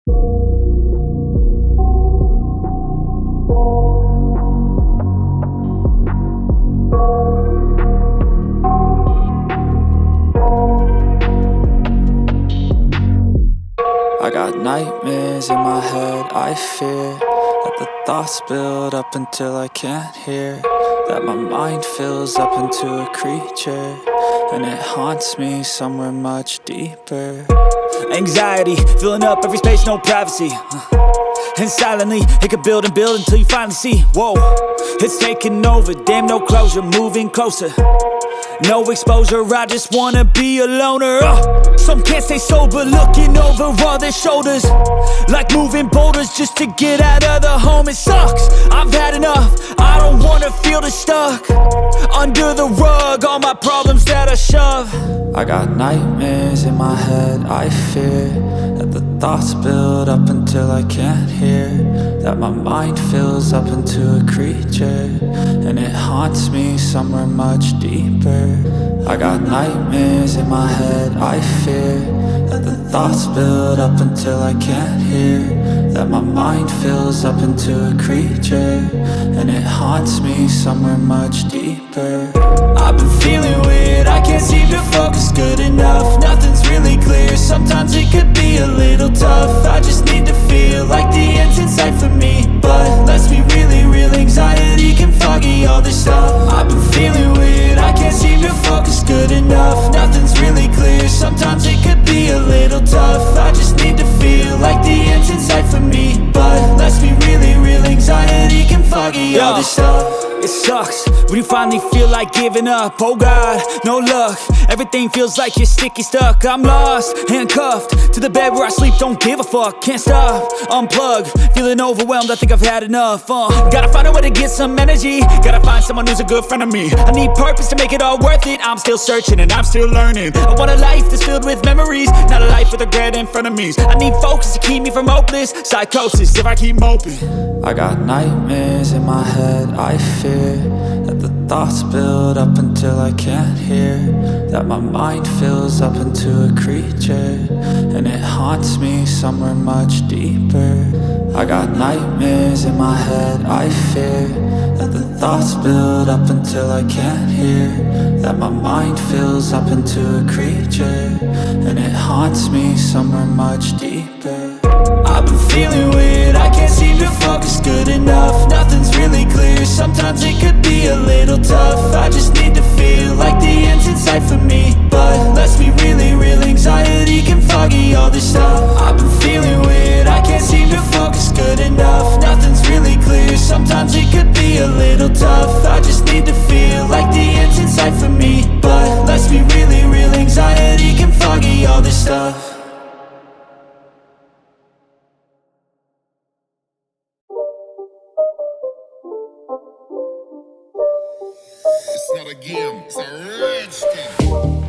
I got nightmares in my head, I fear that the thoughts build up until I can't hear, that my mind fills up into a creature, and it haunts me somewhere much deeper. Anxiety, filling up every space, no privacy. And silently, it could build and build until you finally see, whoa, it's taking over, damn, no closure, moving closer. No exposure, I just wanna be a loner. Some can't stay sober, looking over all their shoulders, like moving boulders just to get out of the home. It sucks, I've had enough, I don't wanna feel the stuck under the rug, all my problems that I shove. I got nightmares in my head, I fear that the thoughts build up until I can't hear, that my mind fills up into a creature, and it haunts me somewhere much deeper. I got nightmares in my head, I fear that the thoughts build up until I can't hear, that my mind fills up into a creature, and it haunts me somewhere much deeper. I've been feeling weird, I can't seem to focus good enough, nothing's really clear, sometimes it could be a little tough. I just need to feel like the end's in sight for me, but let's be really real, anxiety can foggy all this stuff. I've been feeling weird, I can't seem to focus good enough, nothing's really clear, sometimes it could be a little tough. I just need to feel like the end's in sight for me, but let's be really real, anxiety can foggy all this stuff. It sucks when you finally feel like giving up. Oh God, no luck, everything feels like you're sticky stuck. I'm lost, handcuffed to the bed where I sleep, don't give a fuck. Can't stop, unplug, feeling overwhelmed, I think I've had enough. Gotta find a way to get some energy, gotta find someone who's a good friend of me. I need purpose to make it all worth it, I'm still searching and I'm still learning. I want a life that's filled with memories, not a life with regret in front of me. I need focus to keep me from hopeless psychosis if I keep moping. I got nightmares in my head, I fear that the thoughts build up until I can't hear, that my mind fills up into a creature, and it haunts me somewhere much deeper. I got nightmares in my head, I fear that the thoughts build up until I can't hear, that my mind fills up into a creature, and it haunts me somewhere much deeper. I've been feeling weird, I can't seem to focus good enough, nothing's really clear, sometimes it could be a little tough. I just need to feel like the end's in sight for me, but let's be really real, anxiety can foggy all this stuff. I've been feeling weird, I can't seem to focus good enough, nothing's really clear, sometimes it could be a little tough. I just need to feel like the end's in sight for me, but let's be really real, anxiety can foggy all this stuff. It's not a game, it's a rich thing.